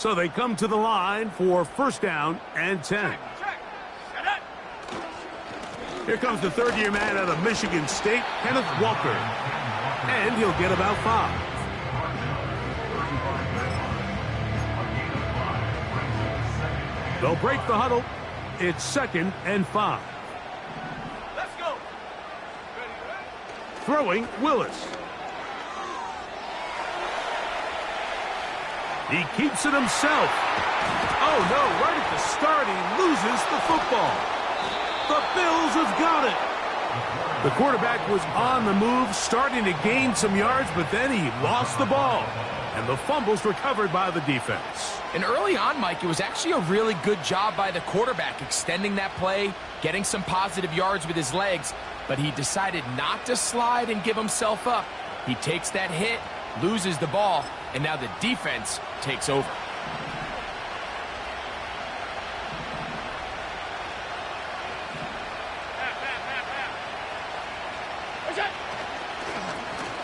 So they come to the line for first down and 10. Here comes the third-year man out of Michigan State, Kenneth Walker. And he'll get about 5. They'll break the huddle. It's 2nd and 5. Let's go. Throwing, Willis. He keeps it himself. Oh, no, right at the start, he loses the football. The Bills have got it. The quarterback was on the move, starting to gain some yards, but then he lost the ball. And the fumble's recovered by the defense. And early on, Mike, it was actually a really good job by the quarterback, extending that play, getting some positive yards with his legs, but he decided not to slide and give himself up. He takes that hit, loses the ball, and now the defense takes over.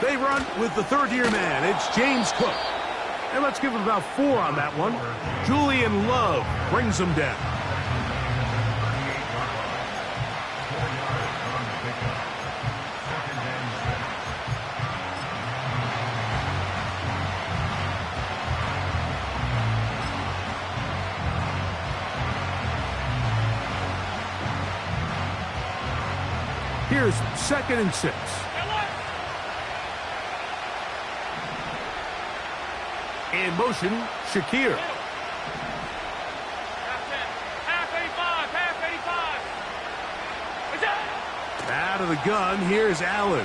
They run with the third-year man. It's James Cook. And let's give him about 4 on that one. Julian Love brings him down. Here's 2nd and 6. In motion, Shakir. Half 85, half 85. Out of the gun, here's Allen.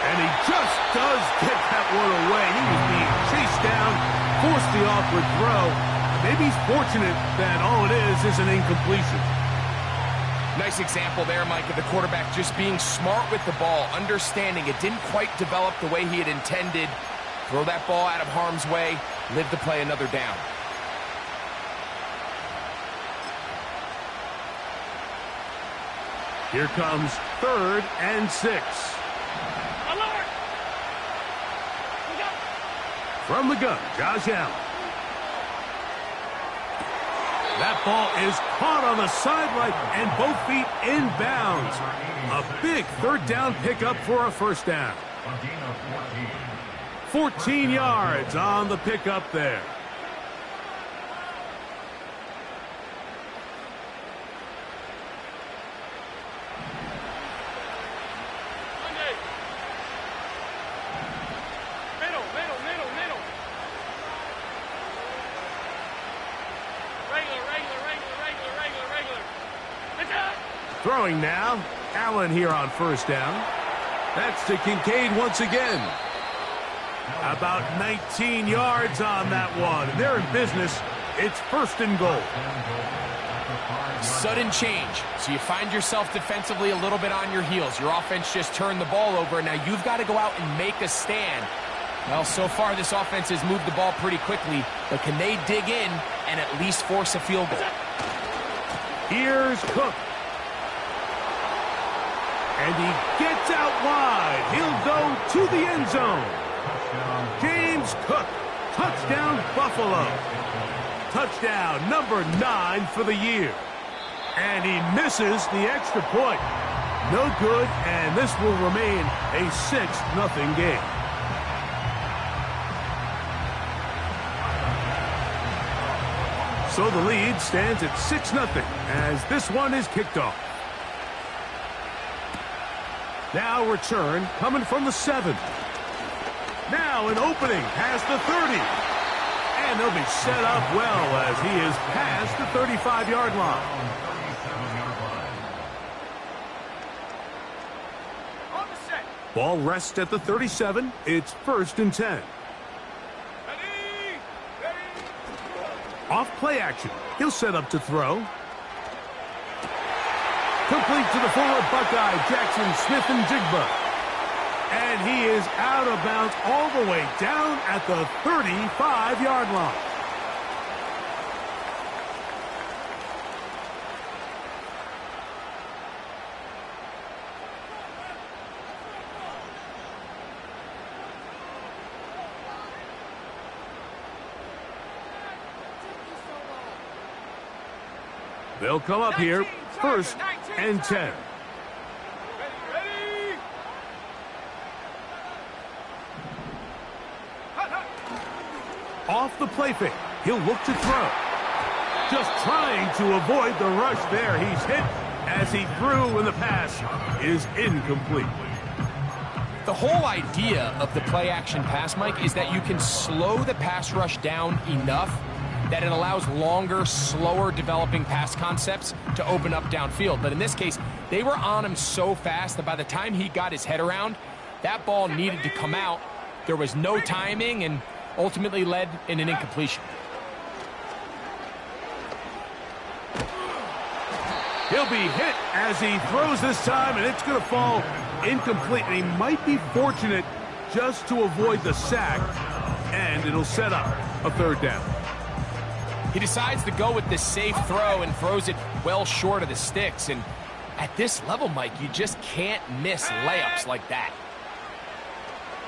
And he just does get that one away. He was being chased down, forced the awkward throw. Maybe he's fortunate that all it is an incompletion. Nice example there, Mike, of the quarterback just being smart with the ball, understanding it didn't quite develop the way he had intended. Throw that ball out of harm's way, live to play another down. Here comes 3rd and 6. From the gun, Josh Allen. That ball is caught on the sideline and both feet inbounds. A big 3rd down pickup for a first down. 14 yards on the pickup there. Middle. Regular. Throwing now. Allen here on first down. That's to Kincaid once again. About 19 yards on that one. They're in business. It's 1st and goal. Sudden change. So you find yourself defensively a little bit on your heels. Your offense just turned the ball over. Now you've got to go out and make a stand. Well, so far this offense has moved the ball pretty quickly, but can they dig in and at least force a field goal? Here's Cook. And he gets out wide. He'll go to the end zone. James Cook. Touchdown, Buffalo. Touchdown number 9 for the year. And he misses the extra point. No good, and this will remain a 6-0 game. So the lead stands at 6-0 as this one is kicked off. Now return coming from the 7. Now an opening past the 30. And they'll be set up well as he is past the 35-yard line. On the set. Ball rests at the 37. It's 1st and 10. Ready. Off play action. He'll set up to throw. Complete to the former Buckeye, Jackson Smith-Njigba. And he is out of bounds all the way down at the 35-yard line. They'll come up here, 1st and 10. Ready. Off the play fake. He'll look to throw. Just trying to avoid the rush there. He's hit as he threw, and the pass is incomplete. The whole idea of the play-action pass, Mike, is that you can slow the pass rush down enough that it allows longer, slower developing pass concepts to open up downfield. But in this case, they were on him so fast that by the time he got his head around, that ball needed to come out. There was no timing and ultimately led in an incompletion. He'll be hit as he throws this time, and it's going to fall incomplete. And he might be fortunate just to avoid the sack, and it'll set up a 3rd down. He decides to go with the safe throw and throws it well short of the sticks. And at this level, Mike, you just can't miss layups like that.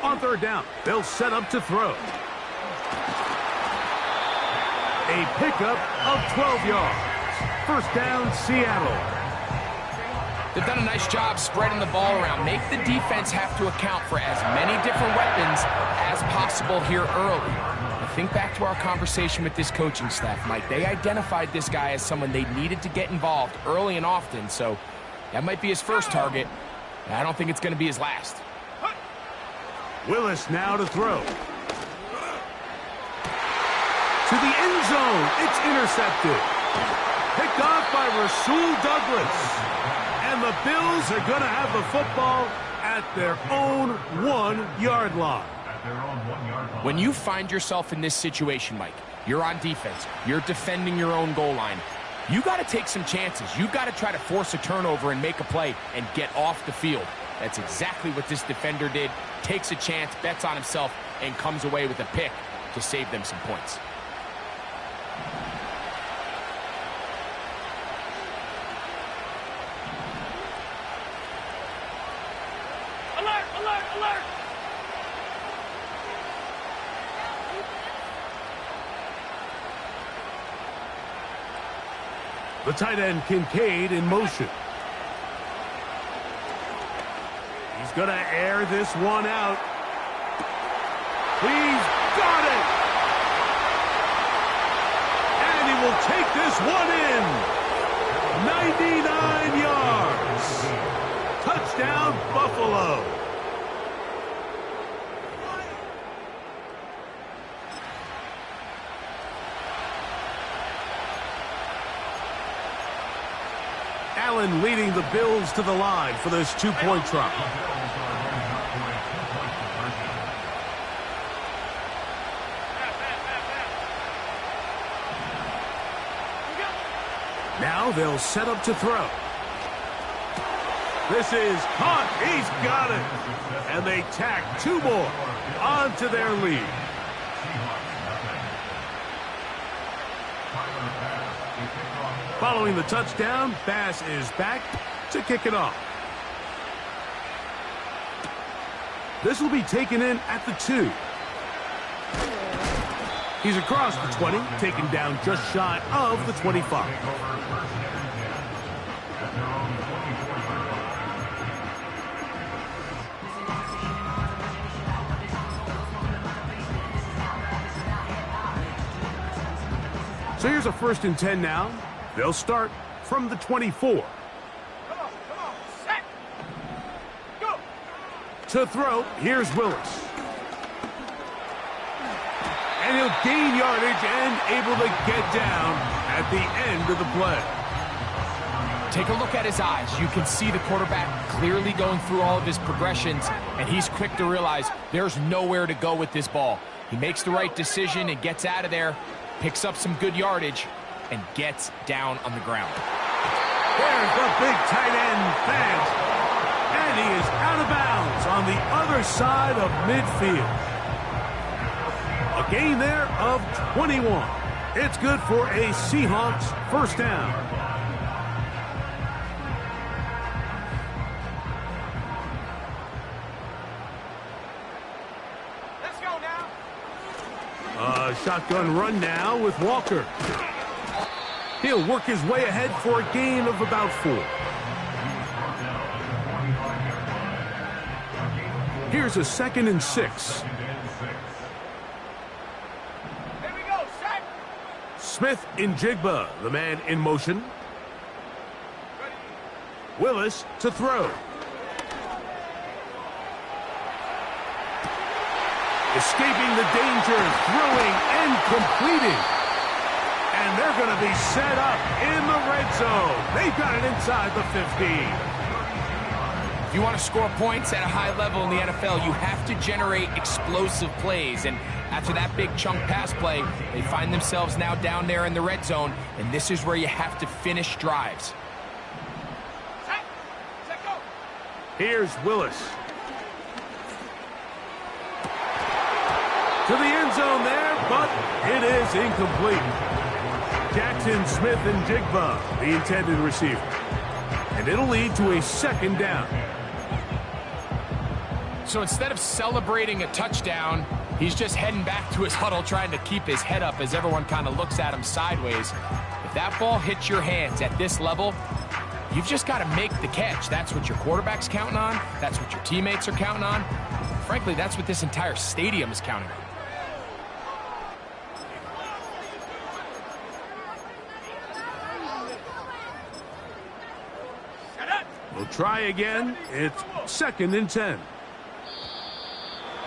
On 3rd down, they'll set up to throw. A pickup of 12 yards. 1st down, Seattle. They've done a nice job spreading the ball around. Make the defense have to account for as many different weapons as possible here early. Now think back to our conversation with this coaching staff, Mike. They identified this guy as someone they needed to get involved early and often, so that might be his first target. I don't think it's going to be his last. Willis now to throw. To the end zone. It's intercepted. Picked off by Rasul Douglas. And the Bills are going to have the football at their own 1-yard line. When you find yourself in this situation, Mike, you're on defense, you're defending your own goal line, you got to take some chances. You got to try to force a turnover and make a play and get off the field. That's exactly what this defender did. Takes a chance, bets on himself, and comes away with a pick to save them some points. Alert, alert, alert! The tight end, Kincaid, in motion. He's going to air this one out. He's got it! And he will take this one in. 99 yards. Touchdown, Buffalo. Allen leading the Bills to the line for this 2-point try. Now they'll set up to throw. This is caught. He's got it. And they tack 2 more onto their lead. Following the touchdown, Bass is back to kick it off. This will be taken in at the 2. He's across the 20, taken down just shy of the 25. So here's a 1st and 10 now. They'll start from the 24. Come on, set! Go! To throw, here's Willis. And he'll gain yardage and able to get down at the end of the play. Take a look at his eyes. You can see the quarterback clearly going through all of his progressions, and he's quick to realize there's nowhere to go with this ball. He makes the right decision and gets out of there, picks up some good yardage, and gets down on the ground. There's the big tight end, Fant. And he is out of bounds on the other side of midfield. A gain there of 21. It's good for a Seahawks 1st down. Let's go now! A shotgun run now with Walker. He'll work his way ahead for a gain of about 4. Here's a 2nd and 6. Here we go, set. Smith in Jigba, the man in motion. Willis to throw. Escaping the danger, throwing and completing. And they're going to be set up in the red zone. They've got it inside the 15. If you want to score points at a high level in the NFL, you have to generate explosive plays. And after that big chunk pass play, they find themselves now down there in the red zone. And this is where you have to finish drives. Set. Set, go. Here's Willis. To the end zone there, but it is incomplete. Jackson, Smith, and Jigba, the intended receiver. And it'll lead to a 2nd down. So instead of celebrating a touchdown, he's just heading back to his huddle trying to keep his head up as everyone kind of looks at him sideways. If that ball hits your hands at this level, you've just got to make the catch. That's what your quarterback's counting on. That's what your teammates are counting on. Frankly, that's what this entire stadium is counting on. We'll try again. It's 2nd and 10.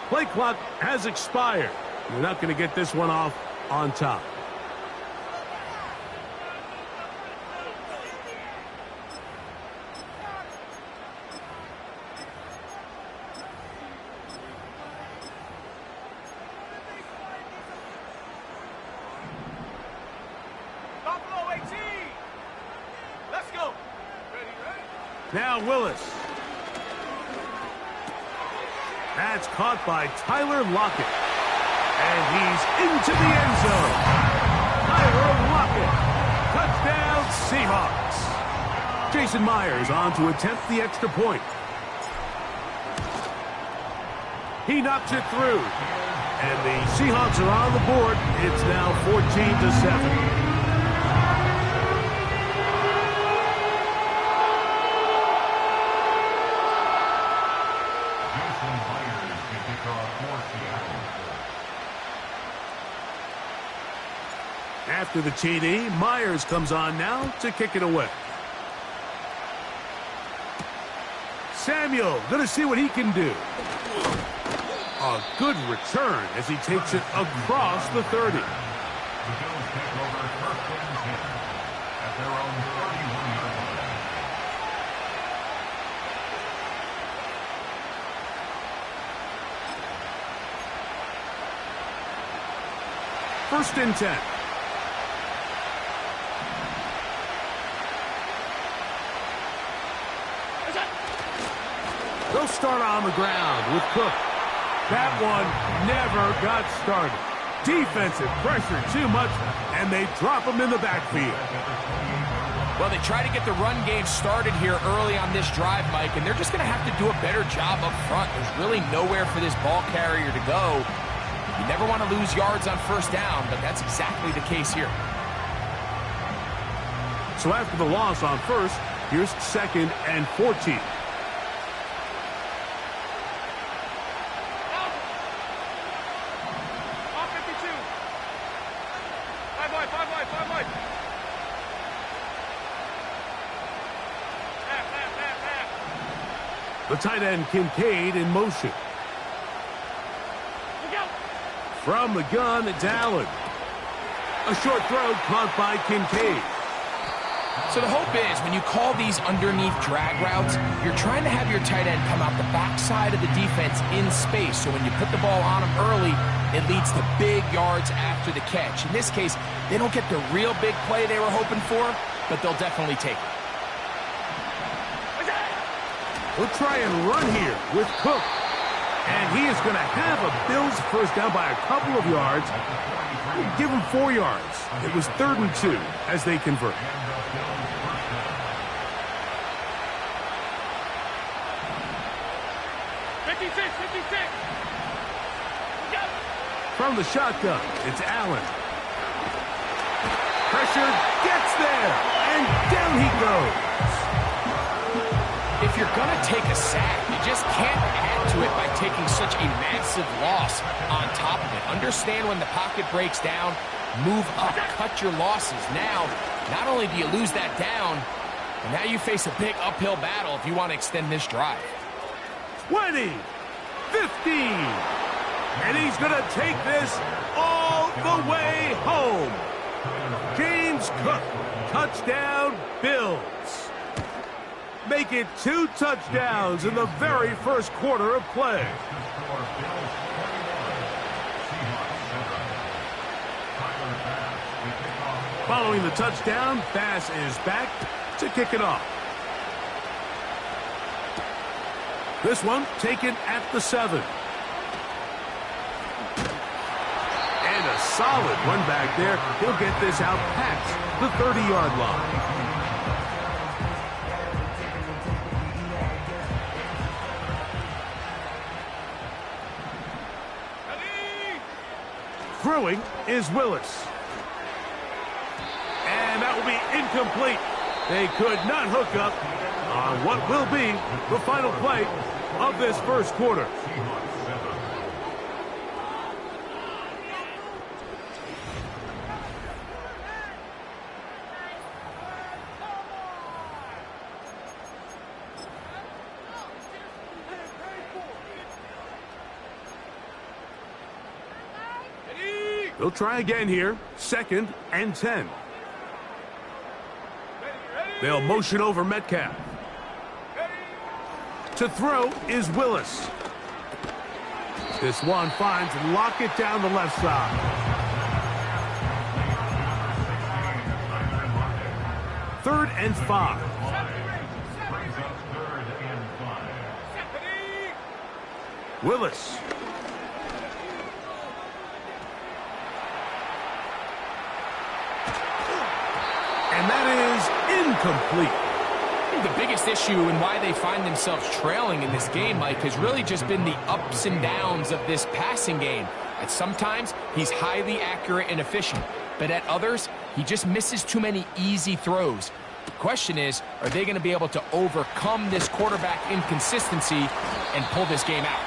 Play clock has expired. We're not going to get this one off on top. Buffalo 18. Let's go. Ready, ready. Now Willis. That's caught by Tyler Lockett. And he's into the end zone. Tyler Lockett. Touchdown Seahawks. Jason Myers on to attempt the extra point. He knocks it through. And the Seahawks are on the board. It's now 14-7. After the TD, Myers comes on now to kick it away. Samuel, going to see what he can do. A good return as he takes it across the 30. First and 10. They'll start on the ground with Cook. That one never got started. Defensive pressure too much, and they drop him in the backfield. Well, they try to get the run game started here early on this drive, Mike, and they're just going to have to do a better job up front. There's really nowhere for this ball carrier to go. You never want to lose yards on first down, but that's exactly the case here. So after the loss on first, here's 2nd and 14. The tight end Kincaid in motion. From the gun, it's Allen. A short throw caught by Kincaid. So the hope is when you call these underneath drag routes, you're trying to have your tight end come out the backside of the defense in space. So when you put the ball on him early, it leads to big yards after the catch. In this case, they don't get the real big play they were hoping for, but they'll definitely take it. We'll try and run here with Cook. And he is going to have a Bills first down by a couple of yards. We'll give him 4 yards. It was 3rd and 2 as they convert. From the shotgun, it's Allen. Pressure pressure, gets there, and down he goes. If you're going to take a sack, you just can't add to it by taking such a massive loss on top of it. Understand when the pocket breaks down, move up, cut your losses. Now, not only do you lose that down, but now you face a big uphill battle if you want to extend this drive. 20, 15, and he's going to take this all the way home. James Cook, touchdown, Bills. Make it 2 touchdowns in the very first quarter of play. Following the touchdown, Bass is back to kick it off. This one taken at the 7. And a solid run back there. He'll get this out past the 30-yard line. Throwing is Willis. And that will be incomplete. They could not hook up on what will be the final play of this first quarter. They'll try again here. 2nd and 10. They'll motion over Metcalf. To throw is Willis. This one finds Lockett down the left side. Third and 5. Willis. And that is incomplete. The biggest issue and why they find themselves trailing in this game, Mike, has really just been the ups and downs of this passing game. At sometimes, he's highly accurate and efficient, but at others, he just misses too many easy throws. The question is, are they going to be able to overcome this quarterback inconsistency and pull this game out?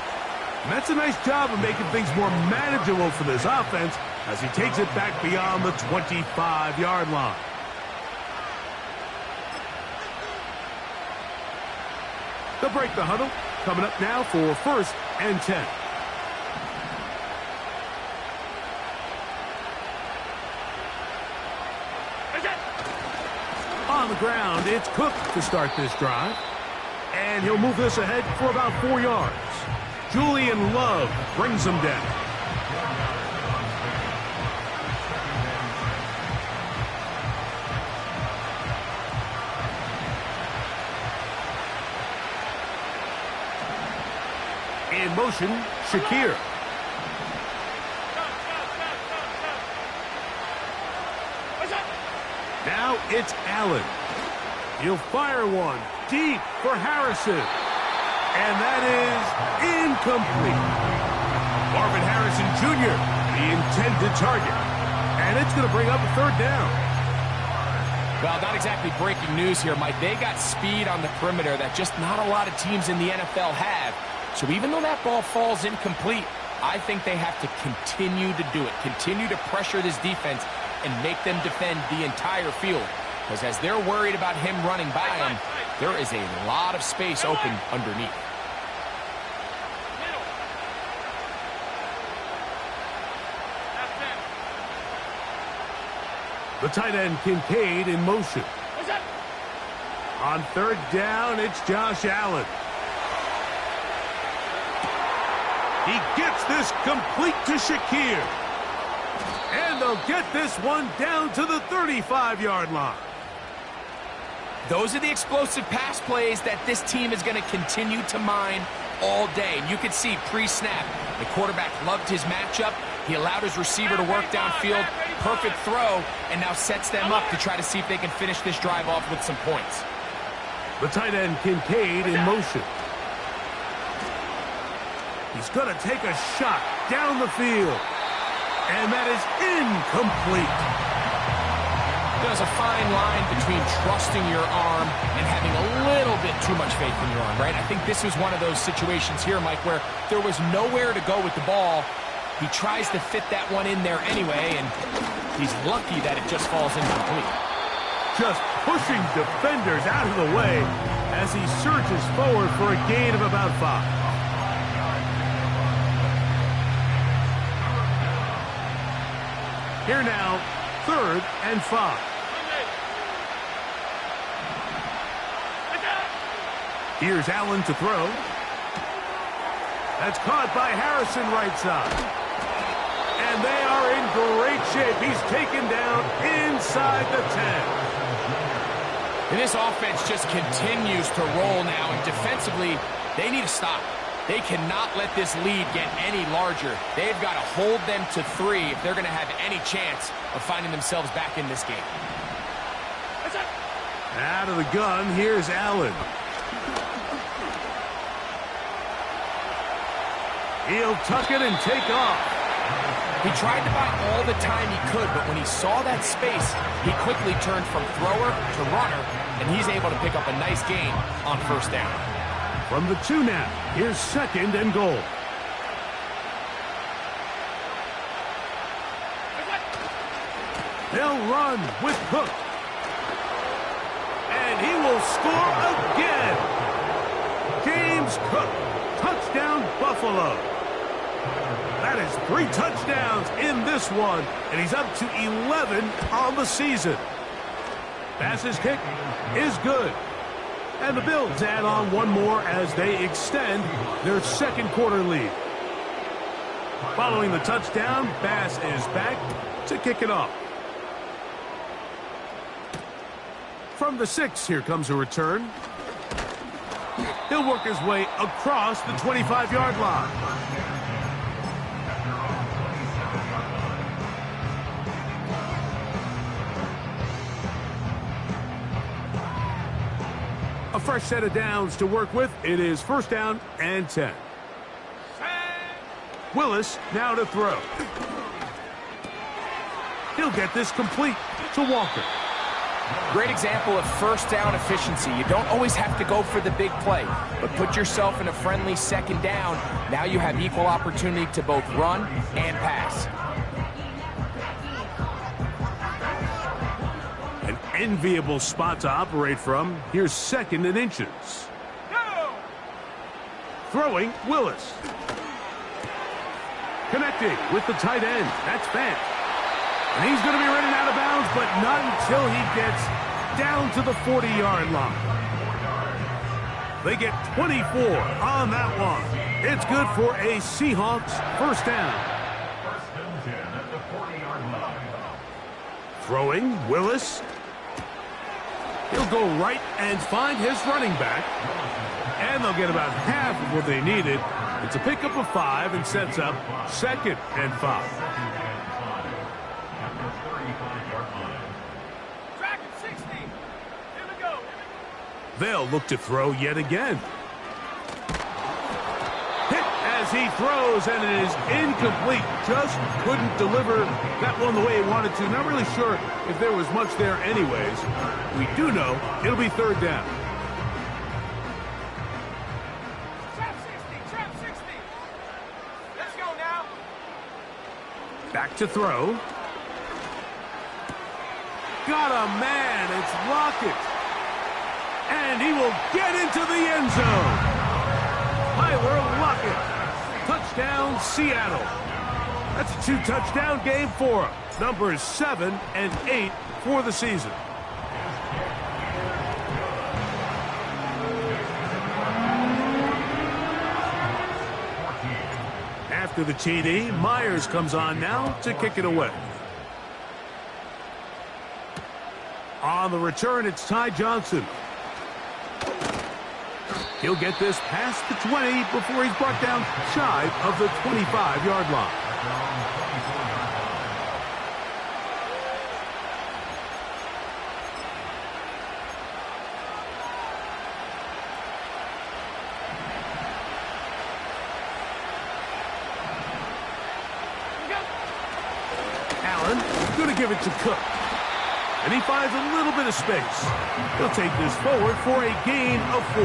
And that's a nice job of making things more manageable for this offense as he takes it back beyond the 25-yard line. They'll break the huddle. Coming up now for 1st and 10. On the ground, it's Cook to start this drive. And he'll move this ahead for about 4 yards. Julian Love brings him down. In motion, Shakir. Now it's Allen. He'll fire one deep for Harrison. And that is incomplete. Marvin Harrison Jr., the intended target. And it's going to bring up a 3rd down. Well, not exactly breaking news here, Mike. They got speed on the perimeter that just not a lot of teams in the NFL have. So even though that ball falls incomplete, I think they have to continue to do it. Continue to pressure this defense and make them defend the entire field. Because as they're worried about him running by them, there is a lot of space open underneath. The tight end Kincaid in motion. On 3rd down, it's Josh Allen. He gets this complete to Shakir. And they'll get this one down to the 35-yard line. Those are the explosive pass plays that this team is going to continue to mine all day. And you can see pre-snap, the quarterback loved his matchup. He allowed his receiver to work downfield. Perfect throw, and now sets them up to try to see if they can finish this drive off with some points. The tight end Kincaid in motion. He's going to take a shot down the field. And that is incomplete. There's a fine line between trusting your arm and having a little bit too much faith in your arm, right? I think this was one of those situations here, Mike, where there was nowhere to go with the ball. He tries to fit that one in there anyway, and he's lucky that it just falls incomplete. Just pushing defenders out of the way as he surges forward for a gain of about 5. Here now, 3rd and 5. Here's Allen to throw. That's caught by Harrison right side. And they are in great shape. He's taken down inside the 10. And this offense just continues to roll now, and defensively, they need to stop. They cannot let this lead get any larger. They've got to hold them to 3 if they're going to have any chance of finding themselves back in this game. Out of the gun, here's Allen. He'll tuck it and take off. He tried to buy all the time he could, but when he saw that space, he quickly turned from thrower to runner, and he's able to pick up a nice gain on 1st down. From the 2 now, here's 2nd and goal. They'll run with Cook. And he will score again. James Cook, touchdown Buffalo. That is 3 touchdowns in this one, and he's up to 11 on the season. Pass's kick is good. And the Bills add on one more as they extend their 2nd quarter lead. Following the touchdown, Bass is back to kick it off. From the 6, here comes a return. He'll work his way across the 25-yard line. A fresh set of downs to work with. It is 1st down and 10. Willis now to throw. He'll get this complete to Walker. Great example of 1st down efficiency. You don't always have to go for the big play, but put yourself in a friendly 2nd down. Now you have equal opportunity to both run and pass. An enviable spot to operate from. Here's 2nd and inches. Go! Throwing, Willis. Connecting with the tight end. That's Fant. And he's going to be running out of bounds, but not until he gets down to the 40-yard line. They get 24 on that one. It's good for a Seahawks 1st down. Throwing, Willis. He'll go right and find his running back. And they'll get about half of what they needed. It's a pickup of 5 and sets up 2nd and 5. They'll look to throw yet again. Hit as he throws, and it is incomplete. Just couldn't deliver that one the way he wanted to. Not really sure if there was much there anyways. We do know it'll be 3rd down. Trap 60. Let's go now. Back to throw. Got a man. It's Lockett. And he will get into the end zone. Tyler Lockett. Touchdown, Seattle. That's a 2-touchdown game for him. Numbers 7 and 8 for the season. After the TD, Myers comes on now to kick it away. On the return, it's Ty Johnson. He'll get this past the 20 before he's brought down shy of the 25-yard line. Allen going to give it to Cook. and he finds a little bit of space. He'll take this forward for a gain of 4.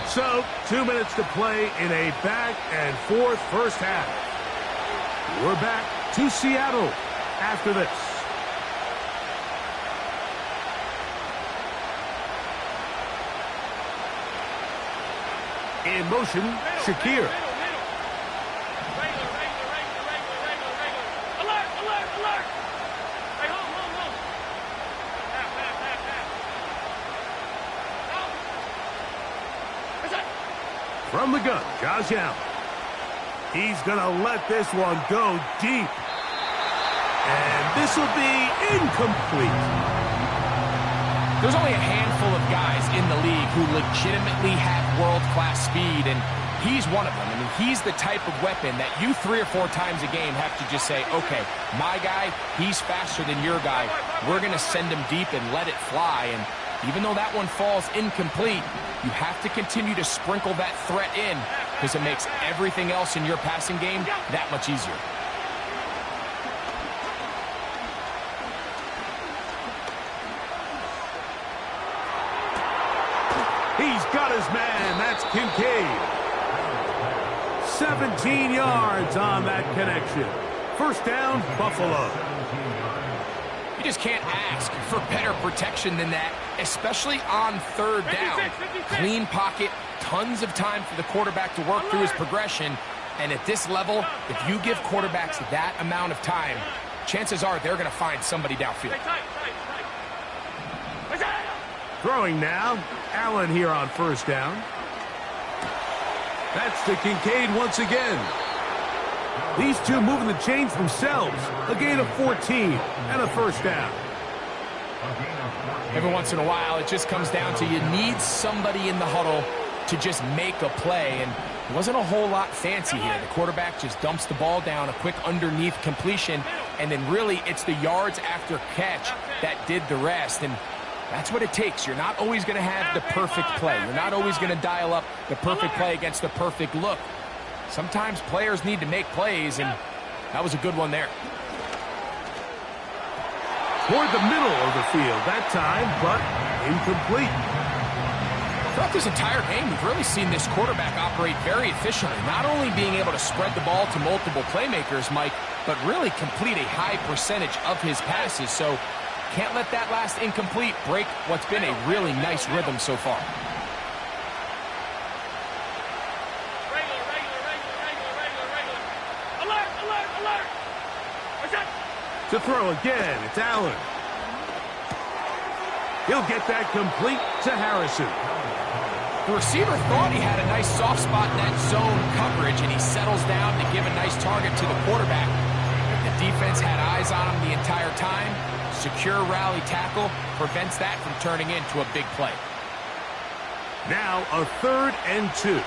So, 2 minutes to play in a back-and-forth first half. We're back to Seattle after this. In motion, Shakir. From the gun, Josh Allen. He's going to let this one go deep. And this will be incomplete. There's only a handful of guys in the league who legitimately have world-class speed, and he's one of them. I mean, he's the type of weapon that you 3 or 4 times a game have to just say, okay, my guy, he's faster than your guy. We're going to send him deep and let it fly. And even though that one falls incomplete, you have to continue to sprinkle that threat in because it makes everything else in your passing game that much easier. He's got his man. That's Kincaid. 17 yards on that connection. First down, Buffalo. You just can't ask for better protection than that, especially on 3rd down. Clean pocket, tons of time for the quarterback to work through his progression. And at this level, if you give quarterbacks that amount of time, chances are they're going to find somebody downfield. Throwing now, Allen here on first down. That's to Kincaid once again. These two moving the chains themselves. A gain of 14 and a first down. Every once in a while, it just comes down to you need somebody in the huddle to just make a play. And it wasn't a whole lot fancy here. The quarterback just dumps the ball down, a quick underneath completion, and then really it's the yards after catch that did the rest. And that's what it takes. You're not always going to have the perfect play. You're not always going to dial up the perfect play against the perfect look. Sometimes players need to make plays, and that was a good one there. Toward the middle of the field that time, but incomplete. Throughout this entire game, we've really seen this quarterback operate very efficiently, not only being able to spread the ball to multiple playmakers, Mike, but really complete a high percentage of his passes. So can't let that last incomplete break what's been a really nice rhythm so far. To throw again, it's Allen. He'll get that complete to Harrison. The receiver thought he had a nice soft spot in that zone coverage, and he settles down to give a nice target to the quarterback. But the defense had eyes on him the entire time. Secure rally tackle prevents that from turning into a big play. Now a 3rd and 2.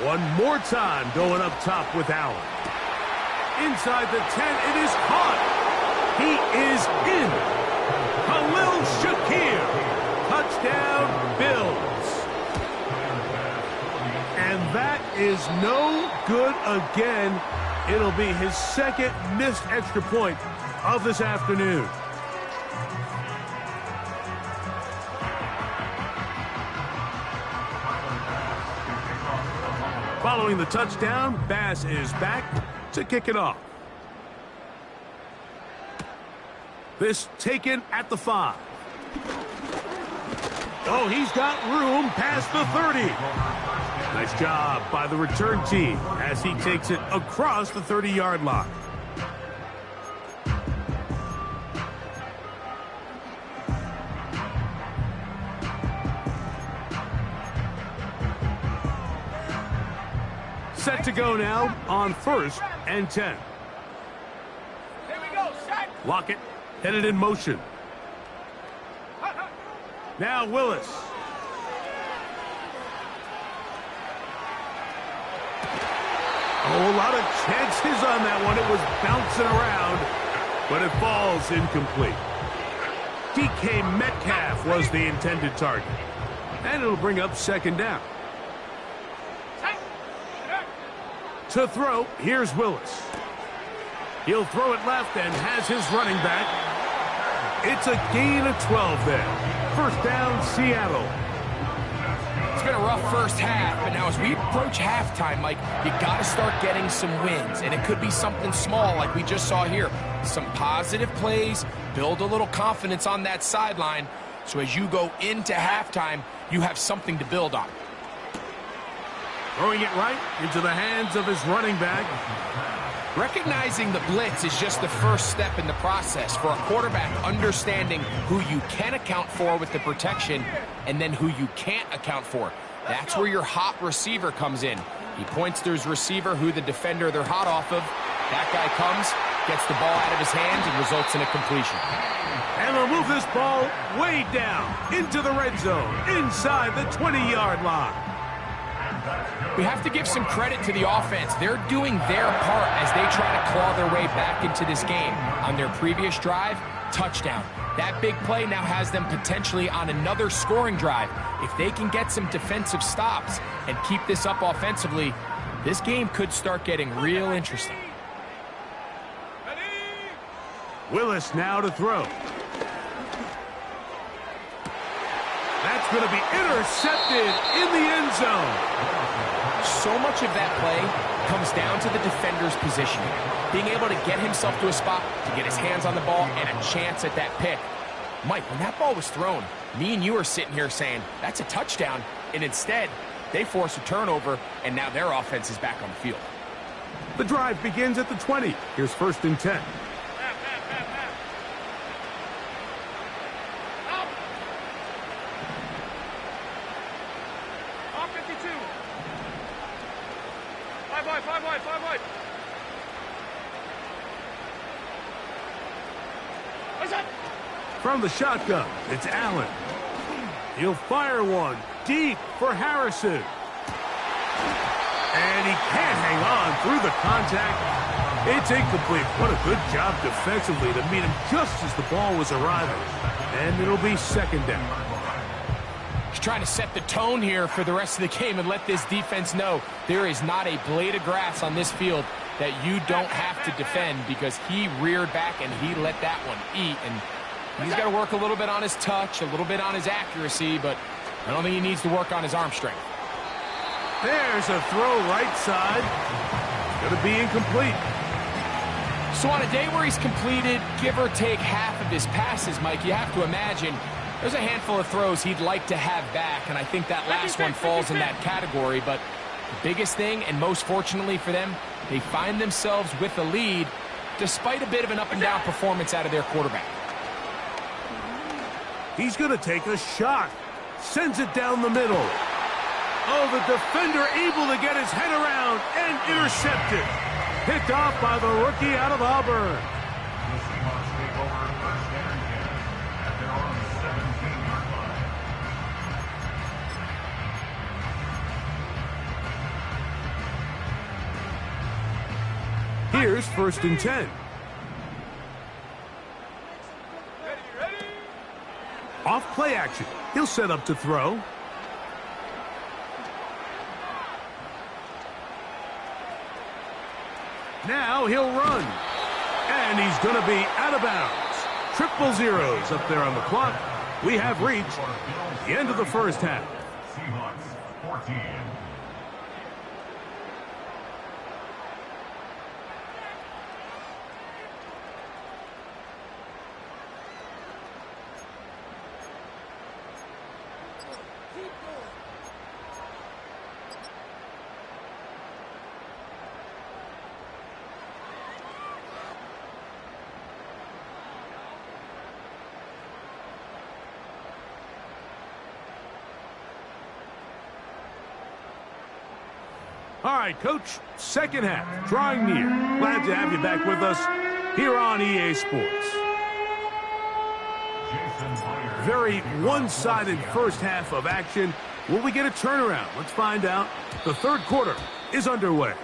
One more time going up top with Allen. Inside the 10, it is caught. He is in. Khalil Shakir. Touchdown, Bills. And that is no good again. It'll be his 2nd missed extra point of this afternoon. Following the touchdown, Bass is back to kick it off. This taken at the 5. Oh, he's got room past the 30. Nice job by the return team as he takes it across the 30-yard line. Set to go now on 1st and 10. Here we go, set. Lockett headed in motion. Now Willis. Oh, a lot of chances on that one. It was bouncing around, but it falls incomplete. DK Metcalf was the intended target. And it'll bring up 2nd down. To throw, here's Willis. He'll throw it left and has his running back. It's a gain of 12 there. 1st down, Seattle. It's been a rough first half, but now as we approach halftime, Mike, you got to start getting some wins, and it could be something small like we just saw here. Some positive plays, build a little confidence on that sideline, so as you go into halftime, you have something to build on. Throwing it right into the hands of his running back. Recognizing the blitz is just the first step in the process for a quarterback understanding who you can account for with the protection and then who you can't account for. That's where your hot receiver comes in. He points to his receiver who the defender they're hot off of. That guy comes, gets the ball out of his hands, and results in a completion. And they'll move this ball way down into the red zone, inside the 20-yard line. We have to give some credit to the offense. They're doing their part as they try to claw their way back into this game. On their previous drive, touchdown. That big play now has them potentially on another scoring drive. If they can get some defensive stops and keep this up offensively, this game could start getting real interesting. Willis now to throw. That's going to be intercepted in the end zone. So much of that play comes down to the defender's positioning. Being able to get himself to a spot, to get his hands on the ball, and a chance at that pick. Mike, when that ball was thrown, me and you are sitting here saying, that's a touchdown. And instead, they force a turnover, and now their offense is back on the field. The drive begins at the 20. Here's 1st and 10. Five wide. From the shotgun, it's Allen. He'll fire one deep for Harrison. And he can't hang on through the contact. It's incomplete. What a good job defensively to meet him just as the ball was arriving. And it'll be 2nd down. He's trying to set the tone here for the rest of the game and let this defense know there is not a blade of grass on this field that you don't have to defend, because he reared back and he let that one eat. And he's got to work a little bit on his touch, a little bit on his accuracy, but I don't think he needs to work on his arm strength. There's a throw right side. Going to be incomplete. So on a day where he's completed, give or take half of his passes, Mike, you have to imagine there's a handful of throws he'd like to have back, and I think that last one falls in that category. But the biggest thing, and most fortunately for them, they find themselves with the lead despite a bit of an up-and-down performance out of their quarterback. He's going to take a shot. Sends it down the middle. Oh, the defender able to get his head around and intercepted. Picked off by the rookie out of Auburn. Here's 1st and 10. Ready? Off play action. He'll set up to throw. Now he'll run. And he's going to be out of bounds. 000 up there on the clock. We have reached the end of the first half. Seahawks 14. All right, Coach, second half, drawing near. Glad to have you back with us here on EA Sports. Very one-sided first half of action. Will we get a turnaround? Let's find out. The third quarter is underway.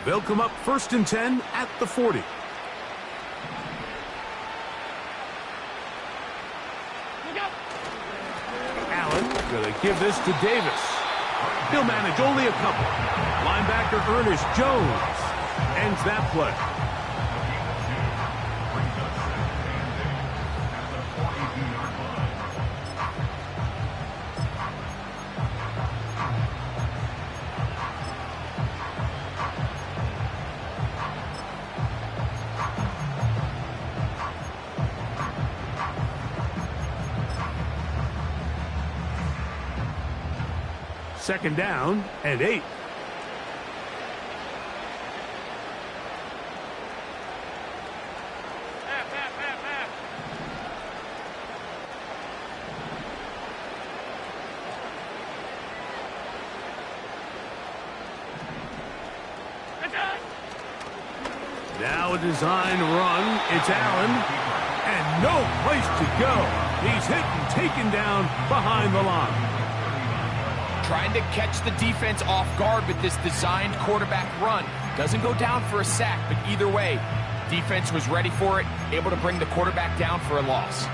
They'll come up 1st and 10 at the 40. Allen going to give this to Davis. He'll manage only a couple. Linebacker Ernest Jones ends that play. Second down and 8. Now a design run. It's Allen. And no place to go. He's hit and taken down behind the line. Trying to catch the defense off guard with this designed quarterback run. Doesn't go down for a sack, but either way, defense was ready for it, able to bring the quarterback down for a loss.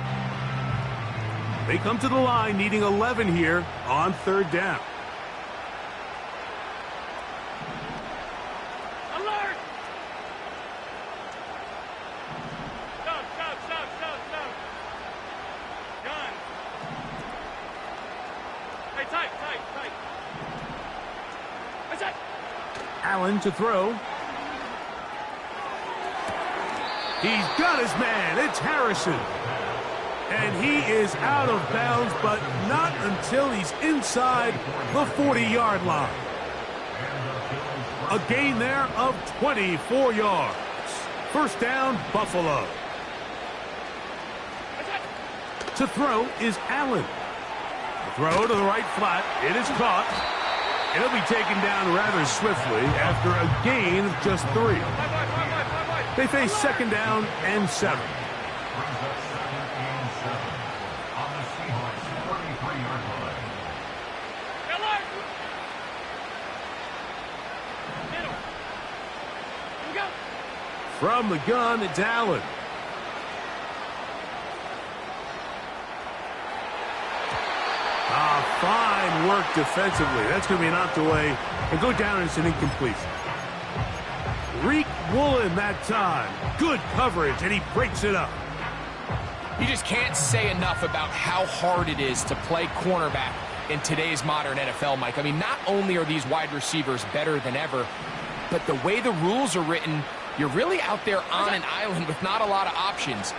They come to the line needing 11 here on third down. Alert! Stop. Gun. Hey, tight. What's that? Allen to throw. He's got his man. It's Harrison. And he is out of bounds, but not until he's inside the 40-yard line. A gain there of 24 yards. First down, Buffalo. To throw is Allen. Throw to the right flat. It is caught. It'll be taken down rather swiftly after a gain of just 3. They face second down and 7. From the gun, it's Allen. Fine work defensively. That's going to be knocked away and go down as an incompletion. Reek Woolen that time. Good coverage, and he breaks it up. You just can't say enough about how hard it is to play cornerback in today's modern NFL, Mike. I mean, not only are these wide receivers better than ever, but the way the rules are written, you're really out there on an island with not a lot of options.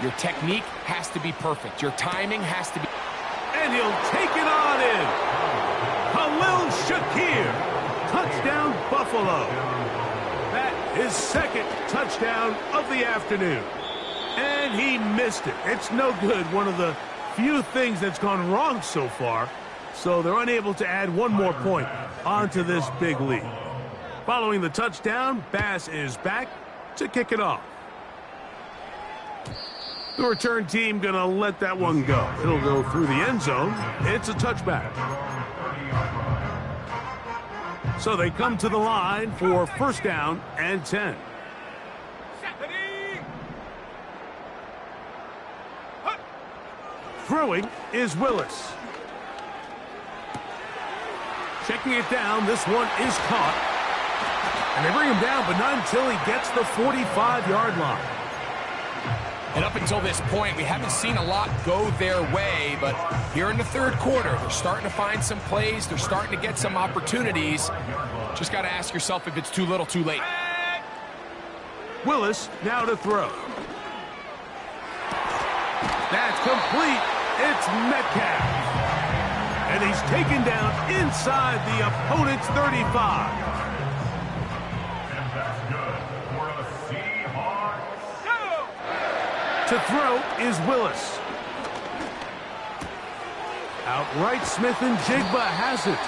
Your technique has to be perfect. Your timing has to be... And he'll take it on in. Khalil Shakir. Touchdown, Buffalo. That is second touchdown of the afternoon. And he missed it. It's no good. One of the few things that's gone wrong so far. So they're unable to add one more point onto this big lead. Following the touchdown, Bass is back to kick it off. The return team going to let that one go. It'll go through the end zone. It's a touchback. So they come to the line for first down and 10. Throwing is Willis. Checking it down. This one is caught. And they bring him down, but not until he gets the 45-yard line. And up until this point, we haven't seen a lot go their way, but here in the third quarter, they're starting to find some plays. They're starting to get some opportunities. Just got to ask yourself if it's too little, too late. Willis now to throw. That's complete. It's Metcalf. And he's taken down inside the opponent's 35. To throw is Willis. Outright Smith and Jigba has it.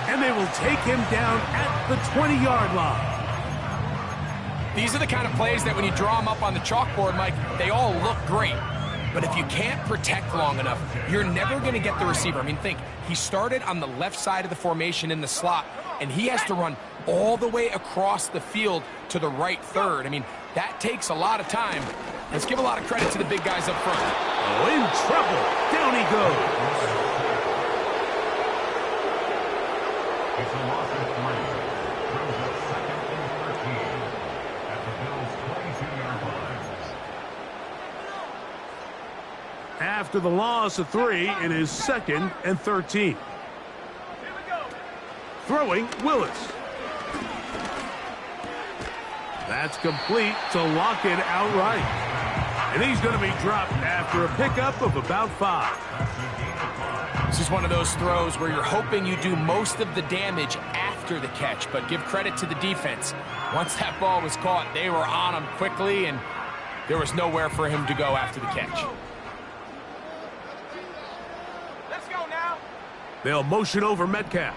And they will take him down at the 20-yard line. These are the kind of plays that when you draw them up on the chalkboard, Mike, they all look great. But if you can't protect long enough, you're never going to get the receiver. I mean, think, he started on the left side of the formation in the slot, and he has to run all the way across the field to the right third. I mean, that takes a lot of time. Let's give a lot of credit to the big guys up front. Oh, in trouble. Down he goes. It's a loss of 3. Brings up 2nd and 13 at the Bills' 22-yard line. After the loss of 3, it is 2nd and 13. Here we go. Throwing, Willis. That's complete to Lockett outright. And he's going to be dropped after a pickup of about 5. This is one of those throws where you're hoping you do most of the damage after the catch, but give credit to the defense. Once that ball was caught, they were on him quickly, and there was nowhere for him to go after the catch. Let's go now. They'll motion over Metcalf.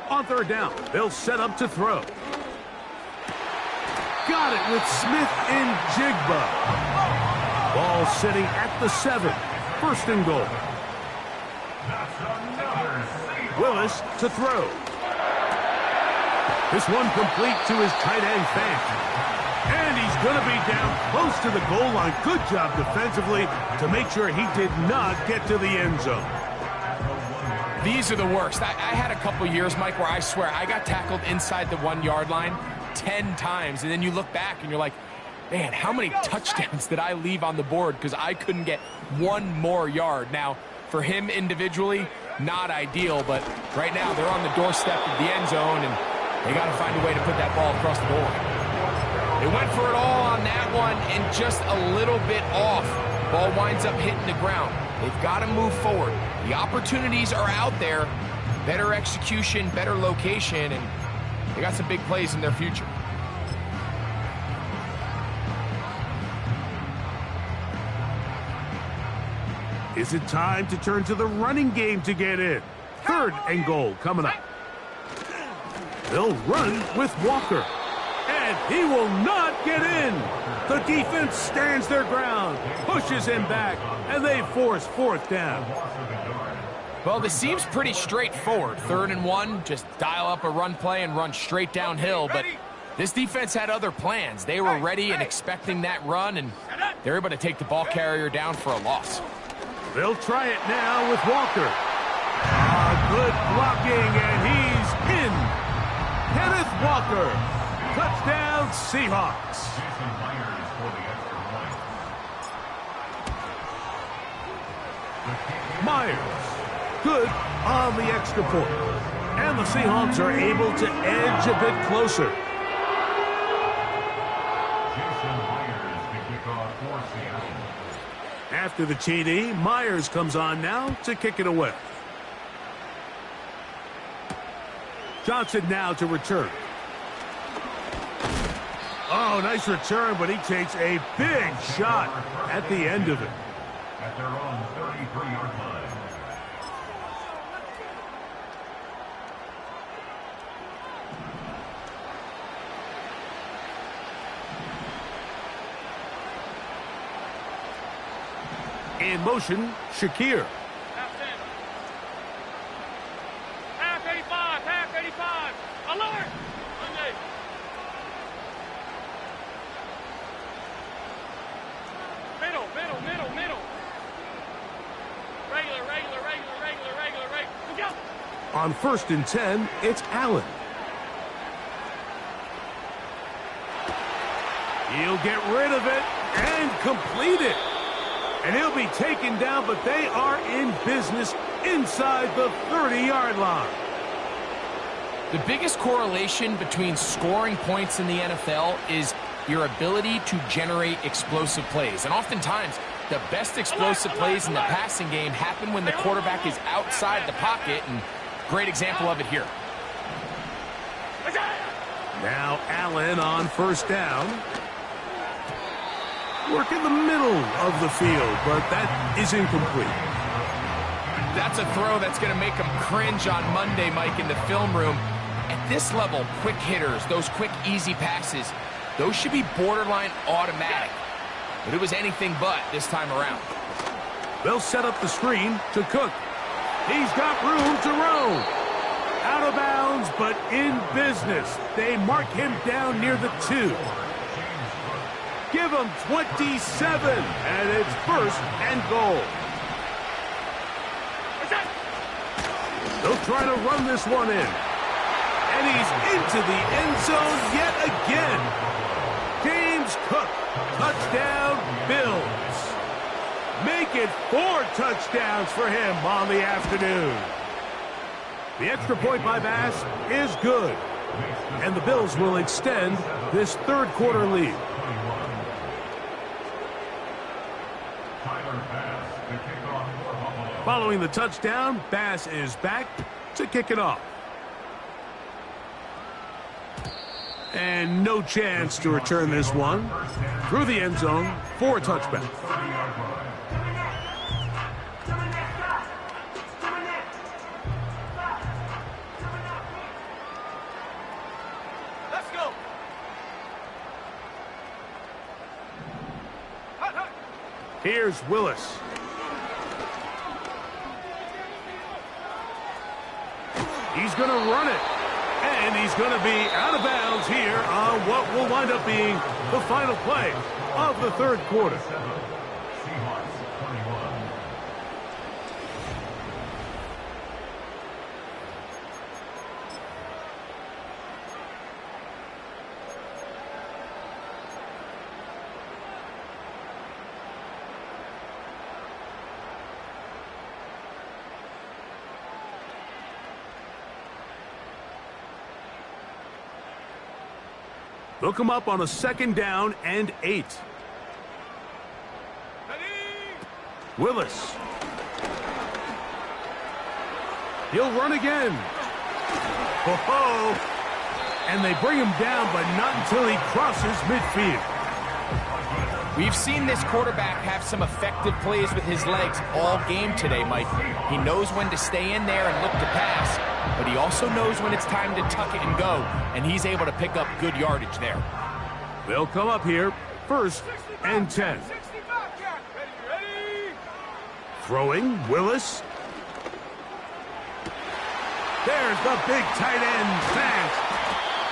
On 3rd down, they'll set up to throw. Got it with Smith and Jigba. Ball sitting at the 7. 1st and goal. Willis to throw. This one complete to his tight end Fant. And he's going to be down close to the goal line. Good job defensively to make sure he did not get to the end zone. These are the worst. I had a couple years, Mike, where I swear I got tackled inside the 1-yard line 10 times. And then you look back and you're like, man, how many touchdowns did I leave on the board because I couldn't get one more yard? Now, for him individually, not ideal, but right now they're on the doorstep of the end zone, and they got to find a way to put that ball across the goal line. They went for it all on that one and just a little bit off. Ball winds up hitting the ground. They've got to move forward. The opportunities are out there. Better execution, better location, and they got some big plays in their future. Is it time to turn to the running game to get in? 3rd and goal coming up. They'll run with Walker. And he will not get in. The defense stands their ground, pushes him back, and they force 4th down. Well, this seems pretty straightforward. 3rd and 1, just dial up a run play and run straight downhill. But this defense had other plans. They were ready and expecting that run, and they're able to take the ball carrier down for a loss. They'll try it now with Walker. Good blocking, and he's in. Kenneth Walker. Touchdown, Seahawks. Myers. Good on the extra point. And the Seahawks are able to edge a bit closer. After the TD, Myers comes on now to kick it away. Johnson now to return. Oh, nice return, but he takes a big shot at the end of it. At their own 33-yard line. In motion, Shakir. Half 85, half 85. Alert! Monday. Middle. Regular. Let's go. On 1st and 10, it's Allen. He'll get rid of it and complete it. And he'll be taken down, but they are in business inside the 30-yard line. The biggest correlation between scoring points in the NFL is your ability to generate explosive plays. And oftentimes, the best explosive plays in the passing game happen when the quarterback is outside the pocket, and great example of it here. Now Allen on first down. Work in the middle of the field, but that is incomplete. That's a throw that's going to make him cringe on Monday, Mike, in the film room. At this level, quick hitters, those quick, easy passes, those should be borderline automatic. But it was anything but this time around. They'll set up the screen to Cook. He's got room to roam. Out of bounds, but in business. They mark him down near the 2. Give him 27, and it's first and goal. They'll try to run this one in. And he's into the end zone yet again. James Cook, touchdown Bills. Make it 4 touchdowns for him on the afternoon. The extra point by Bass is good. And the Bills will extend this third quarter lead. Following the touchdown, Bass is back to kick it off. And no chance to return this one. Through the end zone for a touchback. Let's go. Here's Willis. He's going to run it. And he's going to be out of bounds here on what will wind up being the final play of the third quarter. They'll come up on a 2nd down and 8. Willis. He'll run again. Ho-ho. And they bring him down, but not until he crosses midfield. We've seen this quarterback have some effective plays with his legs all game today, Mike. He knows when to stay in there and look to pass, but he also knows when it's time to tuck it and go, and he's able to pick up good yardage there. They'll come up here, 1st and 10. Throwing, Willis. There's the big tight end pass.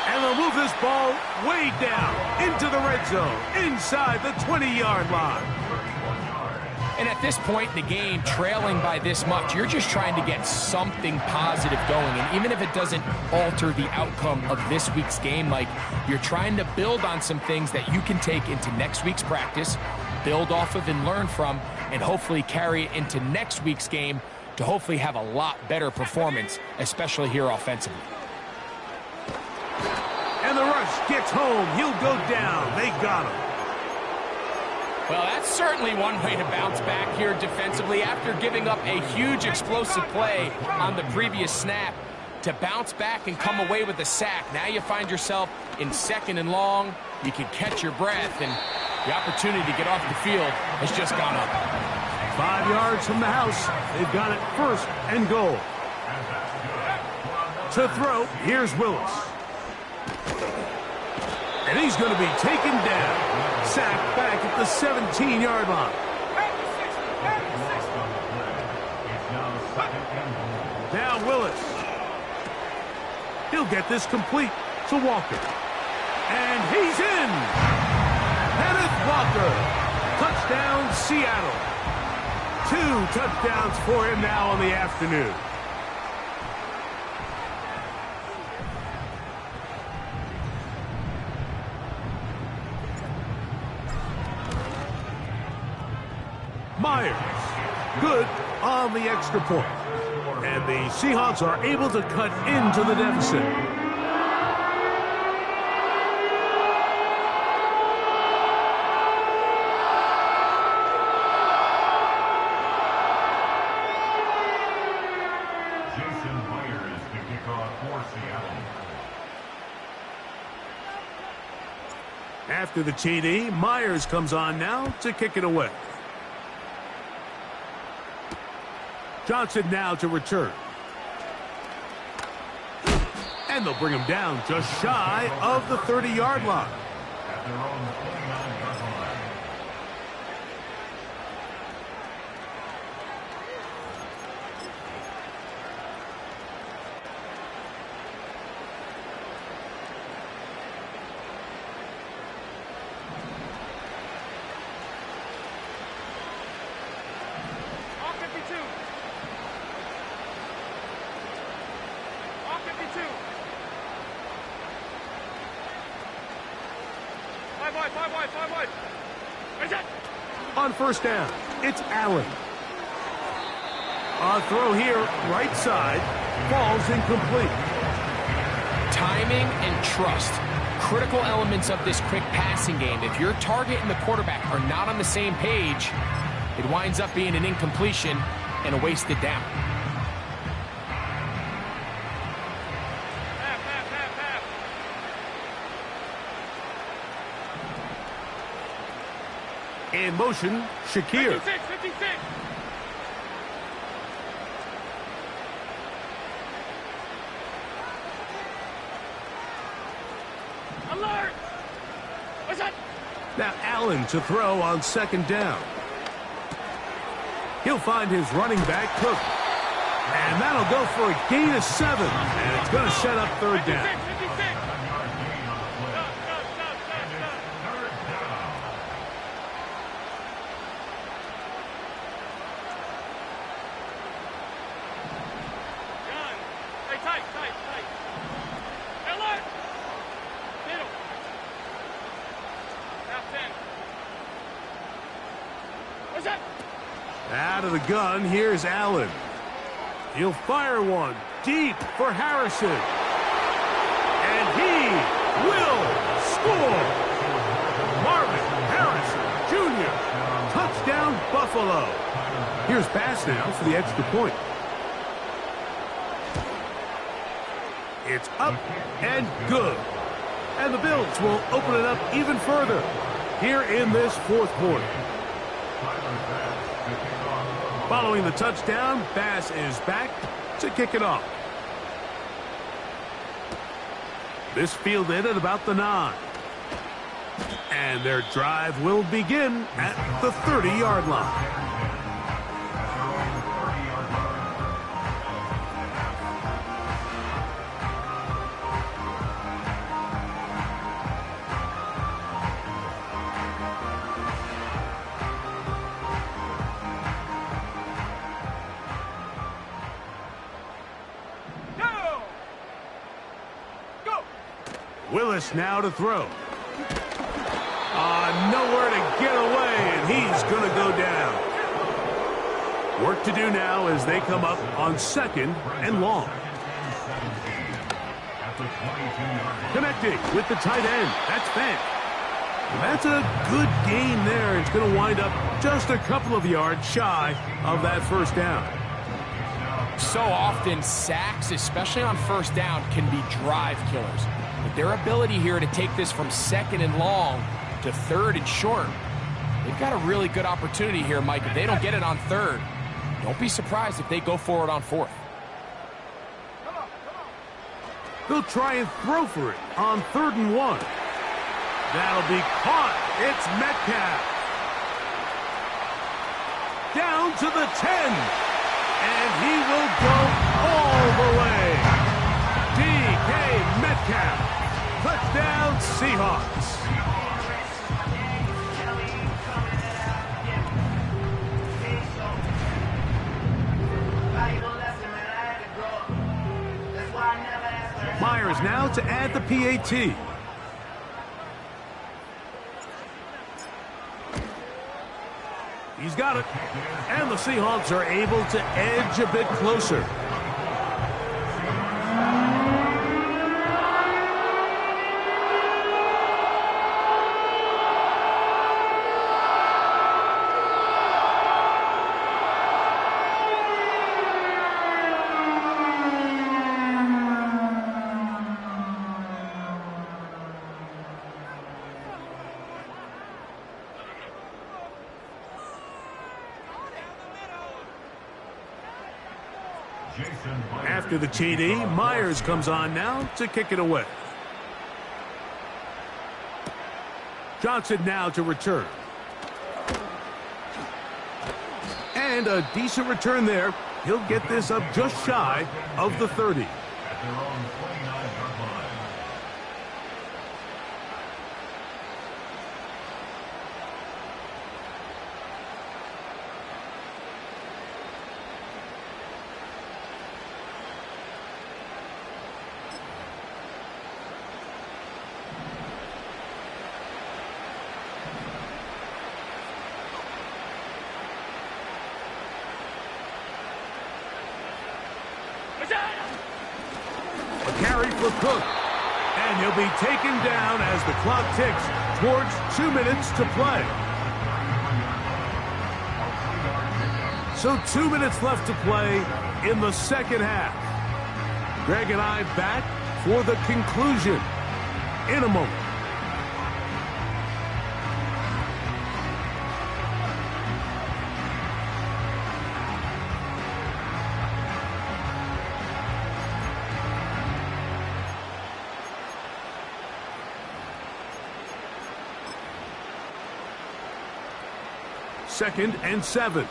And they'll move this ball way down into the red zone, inside the 20-yard line. And at this point, the game trailing by this much, you're just trying to get something positive going. And even if it doesn't alter the outcome of this week's game, Mike, you're trying to build on some things that you can take into next week's practice, build off of and learn from, and hopefully carry it into next week's game to hopefully have a lot better performance, especially here offensively. And the rush gets home. He'll go down. They got him. Well, that's certainly one way to bounce back here defensively after giving up a huge explosive play on the previous snap. To bounce back and come away with a sack. Now you find yourself in 2nd and long. You can catch your breath, and the opportunity to get off the field has just gone up. 5 yards from the house. They've got it 1st and goal. To throw, here's Willis. And he's going to be taken down. Sacked back at the 17-yard line. Now Willis. He'll get this complete to Walker. And he's in. Kenneth Walker. Touchdown, Seattle. 2 touchdowns for him now on the afternoon. Myers, good on the extra point. And the Seahawks are able to cut into the deficit. After the TD, Myers comes on now to kick it away. Johnson now to return. And they'll bring him down just shy of the 30-yard line. At their own 29-yard line. All 52. All 52. 5 wide, 5 wide, 5 wide. Raise it. On first down, it's Allen. A throw here, right side, falls incomplete. Timing and trust, critical elements of this quick passing game. If your target and the quarterback are not on the same page, it winds up being an incompletion and a wasted down. Half, half, half, half. In motion, Shakir. 56, 56. Alert. What's that? Now Allen to throw on second down. He'll find his running back, Cook. And that'll go for a gain of 7. And it's going to set up third down. 56, 56. John, stay tight, tight, tight. Alert. Middle. Half 10. What's that? Out of the gun, here's Allen. He'll fire one deep for Harrison. And he will score. Marvin Harrison Jr. Touchdown, Buffalo. Here's pass now for the extra point. It's up and good. And the Bills will open it up even further here in this fourth quarter. Following the touchdown, Bass is back to kick it off. This fielded at about the 9. And their drive will begin at the 30-yard line. Willis now to throw. Nowhere to get away, and he's going to go down. Work to do now as they come up on second and long. Connecting with the tight end. That's Fant. That's a good gain there. It's going to wind up just a couple of yards shy of that first down. So often, sacks, especially on first down, can be drive killers. But their ability here to take this from second and long to third and short, they've got a really good opportunity here, Mike. If they don't get it on third, don't be surprised if they go for it on fourth. They'll try and throw for it on 3rd and 1. That'll be caught. It's Metcalf. Down to the 10. And he will go all the way. D.K. Metcalf. Touchdown, Seahawks. Myers now to add the PAT. He's got it. And the Seahawks are able to edge a bit closer. After the TD, Myers comes on now to kick it away. Johnson now to return. And a decent return there. He'll get this up just shy of the 30. At their own 29-yard line. A carry for Cook. And he'll be taken down as the clock ticks towards 2 minutes to play. So 2 minutes left to play in the second half. Greg and I back for the conclusion in a moment. Second and 7.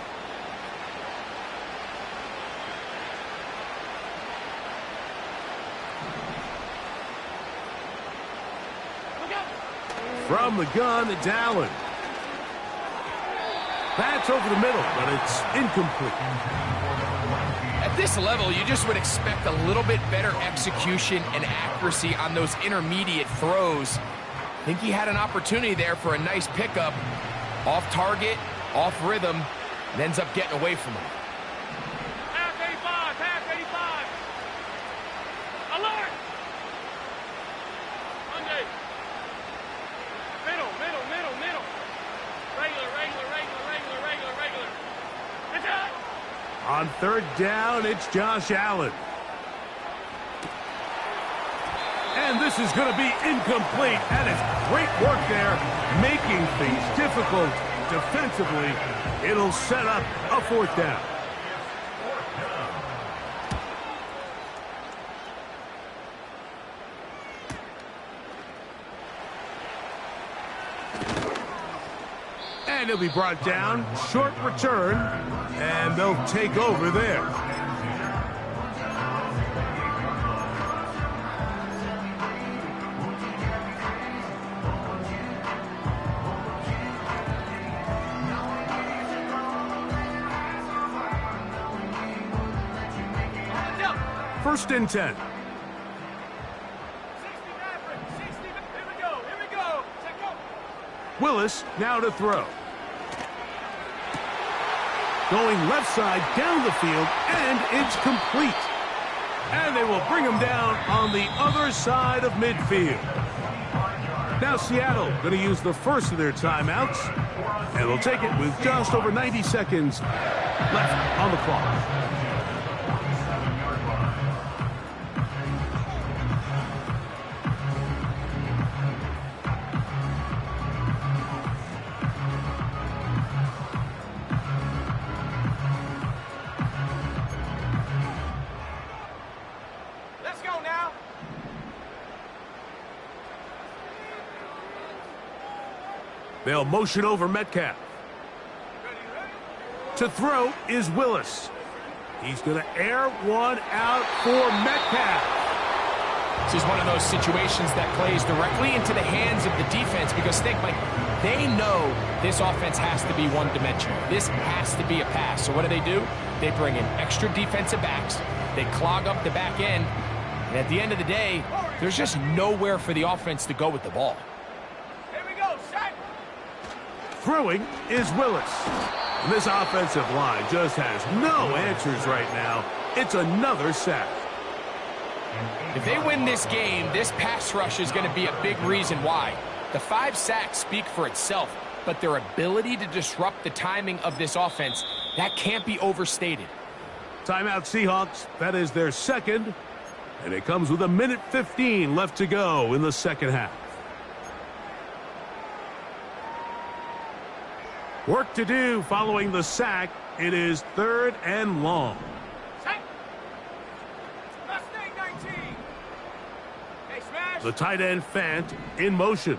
From the gun, it's Allen. That's over the middle, but it's incomplete. At this level, you just would expect a little bit better execution and accuracy on those intermediate throws. I think he had an opportunity there for a nice pickup. Off target, off rhythm, and ends up getting away from him. Half 85, half 85. Alert! Monday. Middle. Regular. It's out! On third down, it's Josh Allen. And this is going to be incomplete. That is great work there, making things difficult defensively. It'll set up a fourth down. And he'll be brought down. Short return. And they'll take over there. First and 10. 60 Here we go. Check go. Willis now to throw. Going left side down the field, and it's complete. And they will bring him down on the other side of midfield. Now Seattle going to use the first of their timeouts, and they'll take it with just over 90 seconds left on the clock. They'll motion over Metcalf. To throw is Willis. He's going to air one out for Metcalf. This is one of those situations that plays directly into the hands of the defense because think, Mike, they know this offense has to be one-dimensional. This has to be a pass. So what do? They bring in extra defensive backs. They clog up the back end. And at the end of the day, there's just nowhere for the offense to go with the ball. Throwing is Willis. And this offensive line just has no answers right now. It's another sack. If they win this game, this pass rush is going to be a big reason why. The 5 sacks speak for itself, but their ability to disrupt the timing of this offense, that can't be overstated. Timeout Seahawks. That is their second. And it comes with 1:15 left to go in the second half. Work to do following the sack. It is 3rd and long. The tight end Fant in motion.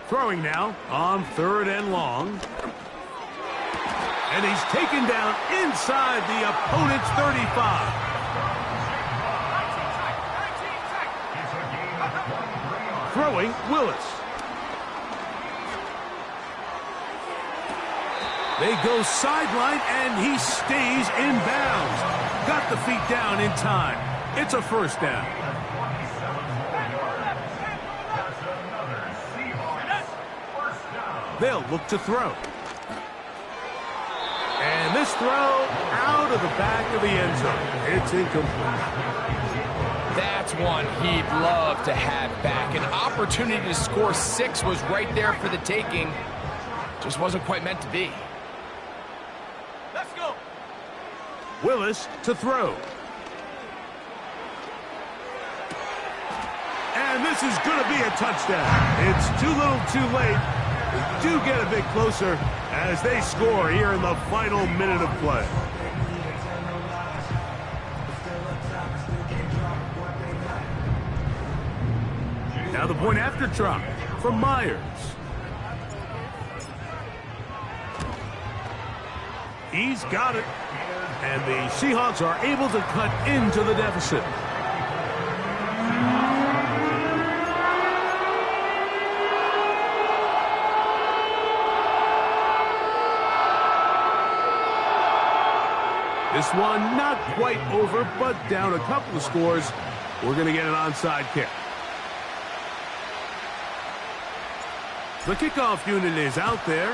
Throwing now on 3rd and long. And he's taken down inside the opponent's 35. Throwing, Willis. They go sideline, and he stays in bounds. Got the feet down in time. It's a first down. They'll look to throw. And this throw out of the back of the end zone. It's incomplete. That's one he'd love to have back. An opportunity to score 6 was right there for the taking. Just wasn't quite meant to be. Let's go. Willis to throw. And this is going to be a touchdown. It's too little too late. They do get a bit closer as they score here in the final minute of play. Now the point after try from Myers. He's got it. And the Seahawks are able to cut into the deficit. This one not quite over, but down a couple of scores. We're going to get an onside kick. The kickoff unit is out there,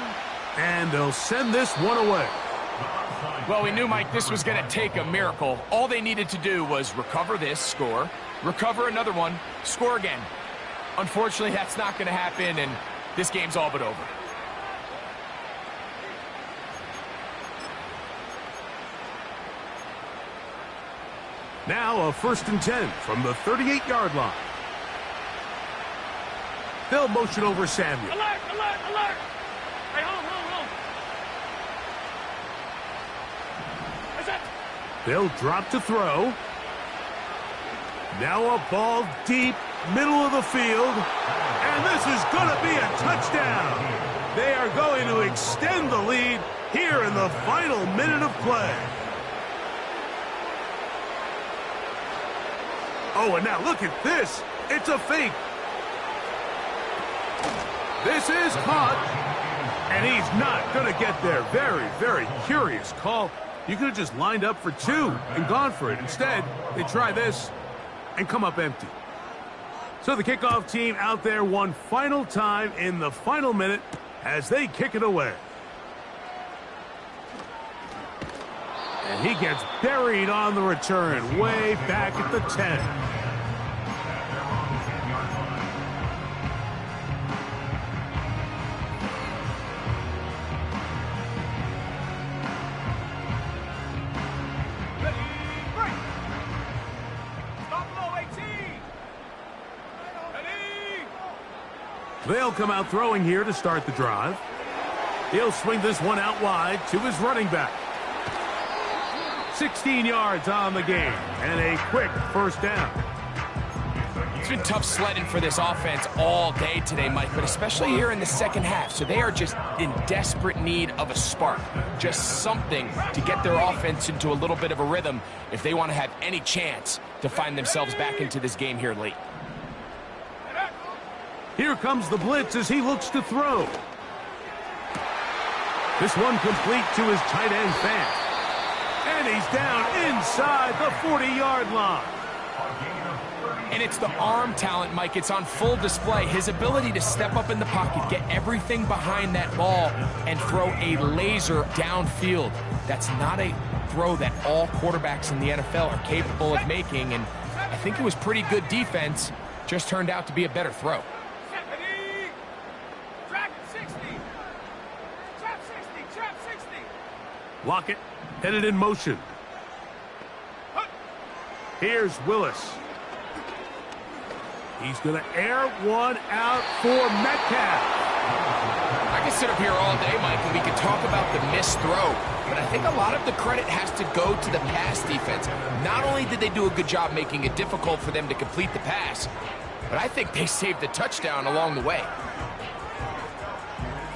and they'll send this one away. Well, we knew, Mike, this was going to take a miracle. All they needed to do was recover this, score, recover another one, score again. Unfortunately, that's not going to happen, and this game's all but over. Now a 1st and 10 from the 38-yard line. They'll motion over Samuel. Alert, alert, alert. Hey, hold. Is it? They'll drop to throw. Now a ball deep, middle of the field. And this is going to be a touchdown. They are going to extend the lead here in the final minute of play. Oh, and now look at this. It's a fake. This is caught. And he's not going to get there. Very, very curious call. You could have just lined up for 2 and gone for it. Instead, they try this and come up empty. So the kickoff team out there one final time in the final minute as they kick it away. And he gets buried on the return way back at the 10. They'll come out throwing here to start the drive. He'll swing this one out wide to his running back. 16 yards on the game and a quick first down. It's been tough sledding for this offense all day today, Mike, but especially here in the second half. So they are just in desperate need of a spark, just something to get their offense into a little bit of a rhythm if they want to have any chance to find themselves back into this game here late. Here comes the blitz as he looks to throw. This one complete to his tight end Fant. And he's down inside the 40-yard line. And it's the arm talent, Mike. It's on full display. His ability to step up in the pocket, get everything behind that ball, and throw a laser downfield. That's not a throw that all quarterbacks in the NFL are capable of making, and I think it was pretty good defense. Just turned out to be a better throw. Lockett headed in motion. Here's Willis. He's going to air one out for Metcalf. I can sit up here all day, Mike, and we can talk about the missed throw, but I think a lot of the credit has to go to the pass defense. Not only did they do a good job making it difficult for them to complete the pass, but I think they saved the touchdown along the way.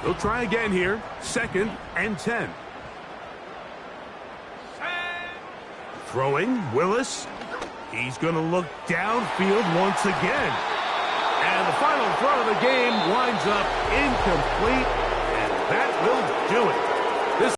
They'll try again here. 2nd and 10. Throwing, Willis. He's going to look downfield once again. And the final throw of the game winds up incomplete, and that will do it.